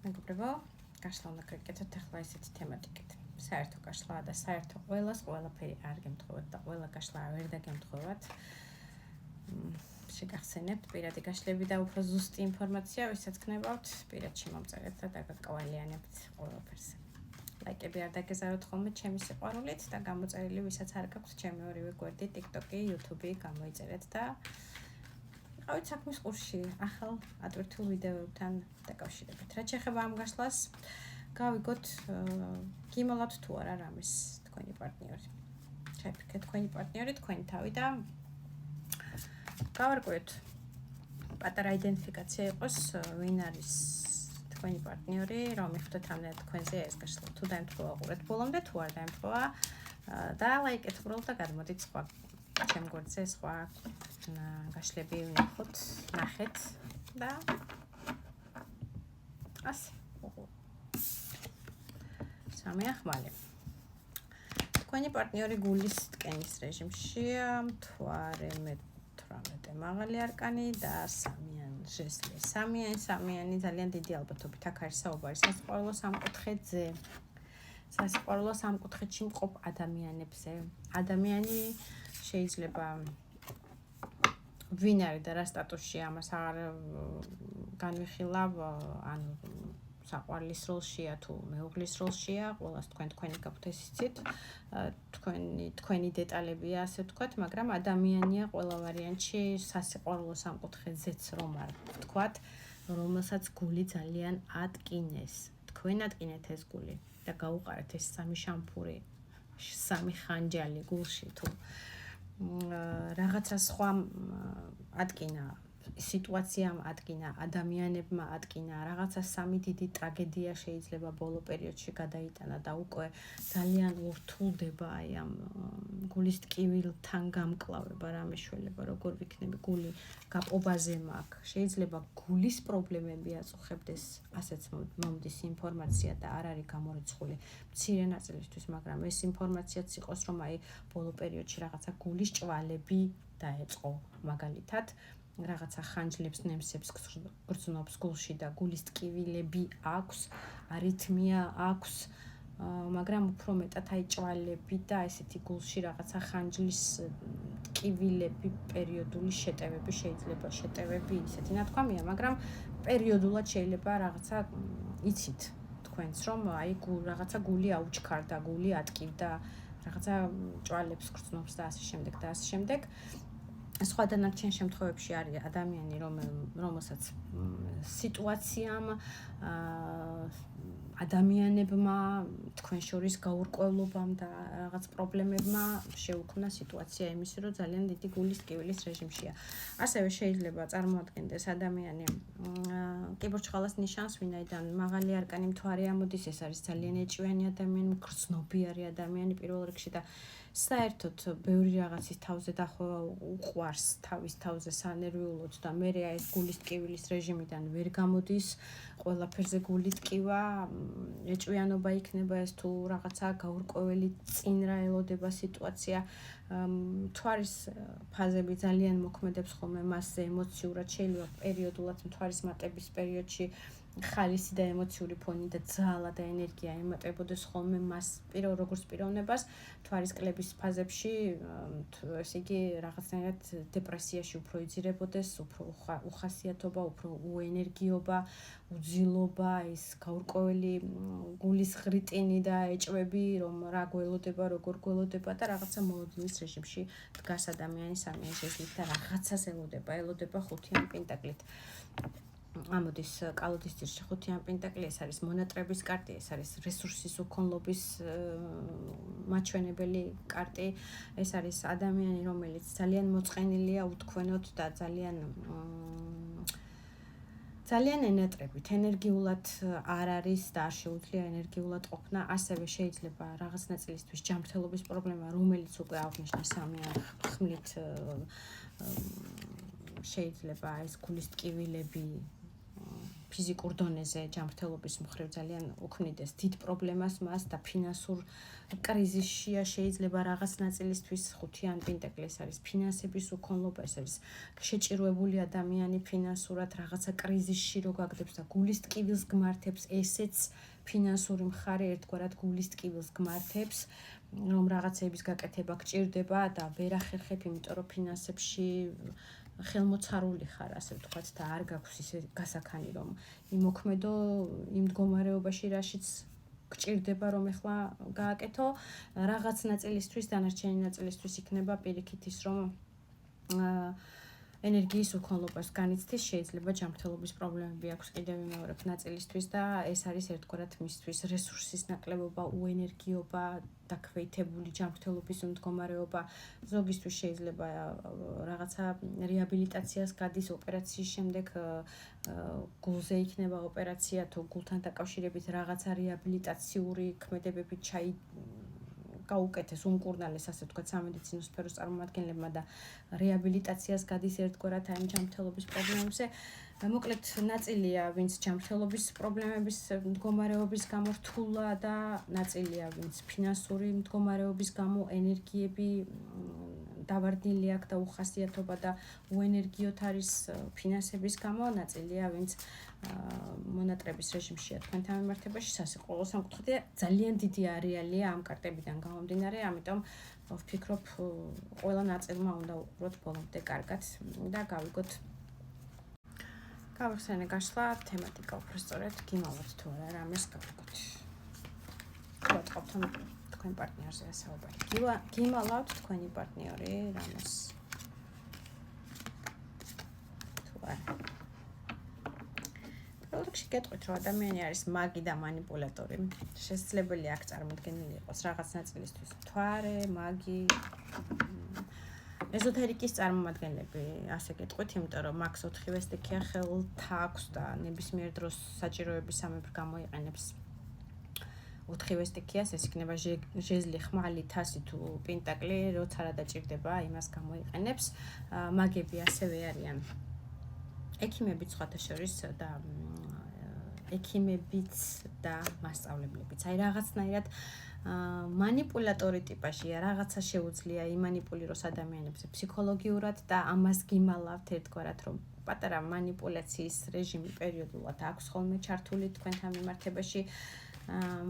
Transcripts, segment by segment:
მეგობრებო, გაშლა უნდა გაკეთოთ ახლა ესეთი თემატიკით. საერთო გაშლა და საერთო ყველაფერი არ გემთხოვოთ და ყველა გაშლა ვერ დაგემთხოვოთ. შეგახსენებთ პირადი გაშლები და უფრო ზუსტი ინფორმაცია, ვისაც გნებავთ, პირადში მომწერეთ და დაგაკვალიანებთ ყველაფერს. ლაიკები არ დაგეზაროთ ხოლმე ჩემი სიყვარულით და გამოწერილი ვისაც არ გაქვთ ჩემი ორივე გვერდი, TikTok-ი, YouTube-ი გამოიწერეთ და ავით საქმის ყურში ახალ ატვირთულ ვიდეოებთან დაკავშირებით. რაც შეეხება ამ გაშლას, გავიგოთ გიმალავთ თუ არა რამის თქვენი პარტნიორი. შეფიქრეთ თქვენი პარტნიორი, თქვენი თავი და გავარკვიოთ პატარა იდენტიფიკაცია იყოს ვინ არის თქვენი პარტნიორი, რომ მიხვდეთ რამდენად თქვენზე ეს გაშლა. თუ დაემთხვევა ყურეთ ბოლომდე, თუ არ დაემთხვევა და ლაიკეთ უბრალოდ და გადმოდით სხვა ჩემ გვერდზე სხვა გაშლები ვნახოთ, ნახეთ და ასე. სამი ახმალი. თქვენი პარტნიორი გულის ტკენის რეჟიმშია, მთვარე მე-18 მაღალი არკანი და სამიანი ჟესლი. სამიანი ძალიან დიდი ალბათობით აქ არის საუბარი სასიყვარულო სამკუთხედზე. სასიყვარულო სამკუთხედში მყოფ ადამიანებზე. ადამიანი შეიძლება ვინ არის და რა სტატუსშია, ამას აღარ განვიხილავ, ანუ საყვარლის როლშია თუ მეუღლის როლშია, ყველას თქვენი გაქვთ ეს იცით, თქვენი დეტალებია, ასე ვთქვათ, მაგრამ ადამიანია ყველა ვარიანტში სასიყვარულო სამკუთხედზეც რომ არ ვთქვათ, რომელსაც გული ძალიან ატკინეს. თქვენ ატკინეთ ეს გული და გაუყარეთ ეს სამი შამფური, სამი ხანჯალი გულში თუ რაღაცა სხვა ატკინა, სიტუაციამ ატკინა, ადამიანებმა ატკინა, რაღაცა სამი დიდი ტრაგედია შეიძლება ბოლო პერიოდში გადაიტანა და უკვე ძალიან ურთულდება აი ამ გულის ტკივილთან გამკლავება, რა მეშველება, როგორ ვიქნები, გული გაპობაზე მაქვს. შეიძლება გულის პრობლემები აწუხებდეს, ასეც მომდის ინფორმაცია და არ არის გამორიცხული მცირე ნაწილისთვის, მაგრამ ეს ინფორმაციაც იყოს, რომ აი ბოლო პერიოდში რაღაცა გულის ჭვალები დაეწყო, მაგალითად რაღაცა ხანჯლებს, ნემსებს გრძნობს გულში და გულის ტკივილები აქვს, არითმია აქვს, მაგრამ უფრო მეტად აი ჭვალები და ესეთი გულში რაღაცა ხანჯლის ტკივილები, პერიოდული შეტევები შეიძლება ისეთი ნათქვამია, მაგრამ პერიოდულად შეიძლება რაღაცა იცით თქვენც, რომ აი რაღაცა გული აუჩქარდა, გული ატკივდა, რაღაცა ჭვალებს გრძნობს და ასე შემდეგ. სხვა დანარჩენ შემთხვევებში არის ადამიანი, რომელსაც სიტუაციამ, ადამიანებმა, თქვენ შორის გაურკვევლობამ და რაღაც პრობლემებმა შეუქმნა სიტუაცია იმისი, რომ ძალიან დიდი გულის ტკივილის რეჟიმშია. ასევე შეიძლება წარმოადგენდეს ადამიანი კიბორჩხალას ნიშანს, ვინაიდან მაღალი არკანი მთვარე ამოდის, ეს არის ძალიან ეჭვიანი ადამიანი, გრძნობიარე ადამიანი პირველ რიგში და საერთოდ ბევრი რაღაცის თავზე დახვევა უყვარს თავის თავზე სანერვიულოდ და მე ეს გულის ტკივილის რეჟიმიდან ვერ გამოდის, ყველაფერზე გული ტკივა, ეჭვიანობა იქნება ეს თუ რაღაცა გაურკვეველი წინრა ელოდება სიტუაცია, მთვარის ფაზები ძალიან მოქმედებს ხოლმე მასზე ემოციურად, შეიძლება პერიოდულად მთვარის მატების პერიოდში ხალისი და ემოციური ფონი და ძალა და ენერგია ემატებოდეს ხოლმე მას როგორც პიროვნებას, მთვარის კლების ფაზებში, ესე იგი რაღაცნაირად დეპრესიაში უფრო იძირებოდეს, უფრო უხასიათობა, უფრო უენერგიობა, უძილობა, ის გაურკვეველი გულის ღრიტინი და ეჭვები, რომ რა გველოდება, როგორ გველოდება და რაღაცა მოლოდინის რეჟიმში დგას ადამიანი სამიანი ჟესლით და რაღაცას ელოდება ხუთიან პენტაკლით. ამოდის კალოდის ძირში ხუთიან პენტაკლი, ეს არის მონატრების კარტი, ეს არის რესურსის უქონლობის მაჩვენებელი კარტი, ეს არის ადამიანი, რომელიც ძალიან მოწყენილია უთქვენოდ და ძალიან ენატრებით, ენერგიულად არ არის და არ შეუძლია ენერგიულად ყოფნა, ასევე შეიძლება რაღაც ნაწილისთვის ჯანმრთელობის პრობლემა, რომელიც უკვე აღნიშნა სამიან ხმლით შეიძლება ეს გულის ტკივილები ფიზიკურ დონეზე ჯანმრთელობის მხრივ ძალიან უქმნიდეს დიდ პრობლემას მას და ფინანსურ კრიზისშია შეიძლება რაღაც ნაწილისთვის ხუთიან პენტაკლი ეს არის ფინანსების უქონლობა ეს არის შეჭირვებული ადამიანი ფინანსურად რაღაცა კრიზისში რო გაგდებს და გულის ტკივილს გმართებს ესეც ფინანსური მხარე ერთგვარად გულის ტკივილს გმართებს რომ რაღაცების გაკეთება გჭირდება და ვერ ახერხებ იმიტომ რომ ფინანსებში ხელმოცარული ხარ ასე ვთქვათ და არ გაქვს ისე გასაქანი რომ იმოქმედო იმ მდგომარეობაში რაშიც გჭირდება რომ ეხლა გააკეთო რაღაც ნაწილისთვის დანარჩენი ნაწილისთვის იქნება პირიქით ის რომ ენერგიის უქონლობას განიცდის შეიძლება ჯანმრთელობის პრობლემები აქვს კიდევ იმეორებ ნაწილისთვის და ეს არის ერთგვარად მისთვის რესურსის ნაკლებობა, უენერგიობა, დაქვეითებული ჯანმრთელობის მდგომარეობა. ზოგისთვის შეიძლება რაღაცა რეაბილიტაციას გადის ოპერაციის შემდეგ გულზე იქნება ოპერაცია თუ გულთან დაკავშირებით რაღაცა რეაბილიტაციური ქმედებები გაუკეთეს უმკურნალეს ასე ვთქვათ სამედიცინო სფეროს წარმომადგენლებმა და რეაბილიტაციას გადის ერთგვარად ამ ჯანმრთელობის პრობლემებზე. მოკლედ ნაწილია ვინც ჯანმრთელობის პრობლემების მდგომარეობის გამო რთულა და ნაწილია ვინც ფინანსური მდგომარეობის გამო ენერგიები დავარდნილი აქვს და უხასიათობა და უენერგიოთ არის ფინანსების გამო ნაწილია ვინც მონატრების რეჟიმშია თქვენთან მიმართებაში სასიყვარულო სამკუთხედია ძალიან დიდი არეალია ამ კარტებიდან გამომდინარე ამიტომ ვფიქრობ ყველა ნაწილმა უნდა უყუროთ ბოლომდე კარგად და გავიგოთ გავიხსენე გაშლა თემატიკა უბრალოდ გიმალოთ თუ არა რამეს გავიგოთ ვატყობთ თქვენ პარტნიორზე საუბარი გიმალავთ თქვენი პარტნიორი რამეს თუ არა პროდუქტში გეტყვით რომ ადამიანი არის მაგი და манипуляტორი შესაძლებელია აქ წარმოქმნილი იყოს რაღაც ნაწილისთვის მთვარე მაგი ეზოთერიკის წარმომადგენლები ასე გეტყვით იმიტომ რომ მაქს 4 სტიქია ხელთა აქვს და ნებისმიერ დროს საჭიროების სამეფ გამოიყენებს 4 სტიქიას ეს იქნება ჟეზლი ხმალი თასი თუ პენტაკლი როცა რა დაჭირდება იმას გამოიყენებს მაგები ასევე არიან ექიმებიც სხვათა შორის და ექიმებიც და მასწავლებლებიც. აი რაღაცნაირად манипуляტორი ტიპაშია, რაღაცა შეუძლია იმანიპულიროს ადამიანებს ფსიქოლოგიურად და ამას გიმალავთ ერთგვარად რომ პატარა манипуляციის რეჟიმი პერიოდულად აქვს ხოლმე ჩართული თქვენთან მიმართებაში.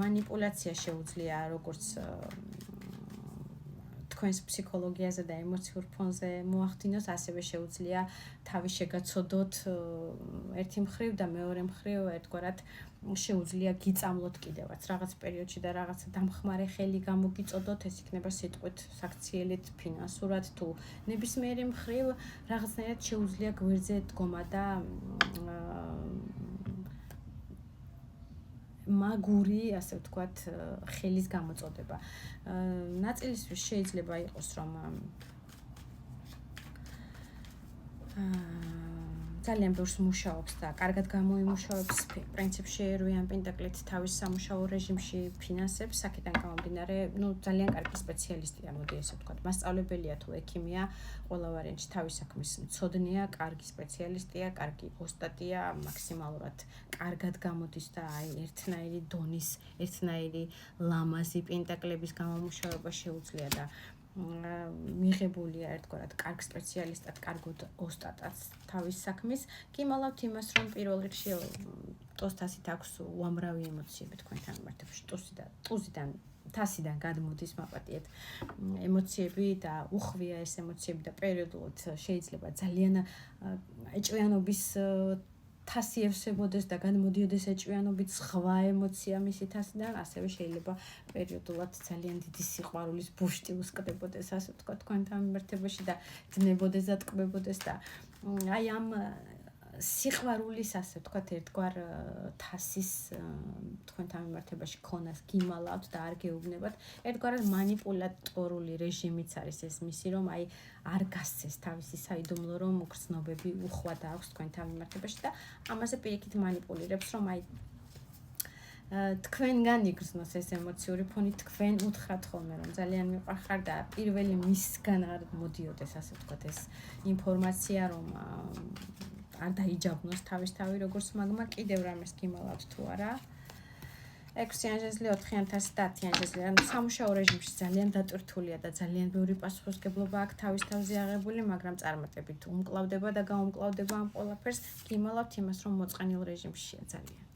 манипуляცია შეუძლია როგორც თქვენს ფსიქოლოგიაზე და ემოციურ ფონზე მოახდინოს, ასევე შეუძლია თავი შეგაცოდოთ ერთი მხრივ და მეორე მხრივ ერთგვარად შეუძლია გიწამლოთ კიდევაც რაღაც პერიოდში და რაღაცა დამხმარე ხელი გამოგიწოდოთ, ეს იქნება სიტყვით საქციელით, ფინანსურად თუ ნებისმიერი მხრივ რაღაცნაირად შეუძლია გვერდზე დგომა და მაგური, ასე ვთქვათ, ხელის გამოწოდება. ნაწილისთვის შეიძლება იყოს, რომ ძალიან ბევრს მუშაობს და კარგად გამოიმუშავებს პრინციპში რუიან პენტაკლით თავის სამუშაო რეჟიმში ფინანსებს, აქედან გამომდინარე, ძალიან კარგი სპეციალისტია, მოდი ესე ვთქვათ, მასწავლებელია თუ ექიმია, ყველა ვარიანტში თავის საქმის მცოდნეა, კარგი სპეციალისტია, კარგი ოსტატია, მაქსიმალურად კარგად გამოდის და აი ერთნაირი დონის, ერთნაირი ლამაზი პენტაკლების გამომუშავება შეუძლია და მიღებულია ერთგვარად კარგ სპეციალისტად, კარგ ოსტატად თავის საქმის. გიმალავთ იმას, რომ პირველ რიგში ტოსტასით აქვს უამრავი ემოციები თქვენთან მიმართებაში. ტუზიდან, თასიდან გადმოდის მაპატიეთ ემოციები და უხვია ეს ემოციები და პერიოდულად შეიძლება ძალიან ეჭვიანობის თასი ევსებოდეს და გადმოდიოდეს ეჭვიანობით სხვა ემოცია მისი თასიდან, ასევე შეიძლება პერიოდულად ძალიან დიდი სიყვარულის ბუშტი უსკდებოდეს, ასე ვთქვათ, თქვენთან მიმართებაში და ძნებოდეს და ტკბებოდეს და აი ამ სიყვარულის, ასე ვთქვათ, ერთგვარ თასის თქვენთან მიმართებაში ქონას გიმალავთ და არ გეუბნებათ. ერთგვარად манипуляტორული რეჟიმიც არის ეს მისი, რომ აი არ გასცეს თავისი საიდუმლო, რომ უგრძნობები უხვად აქვს თქვენთან მიმართებაში და ამაზე პირიქით манипуლირებს, რომ აი თქვენგან იგრძნოს ეს ემოციური ფონი, თქვენ უთხრათ ხოლმე, რომ ძალიან მიყვარხარ და პირველი მისგან არ მოდიოდეს, ასე ვთქვათ, ეს ინფორმაცია, რომ არ დაიჯაბნოს თავისთავი როგორც მაგმა, კიდევ რამეს გიმალავთ თუ არა. 6-იან ჟეზლი, 4-იან თასი და 10-იან ჟეზლი. ანუ სამუშაო რეჟიმში ძალიან დატვირთულია და ძალიან ბევრი პასუხისმგებლობა აქვს თავის თავზე აღებული, მაგრამ წარმატებით უმკლავდება და გაუმკლავდება ამ ყველაფერს. გიმალავთ იმას, რომ მოწყენილ რეჟიმშია ძალიან.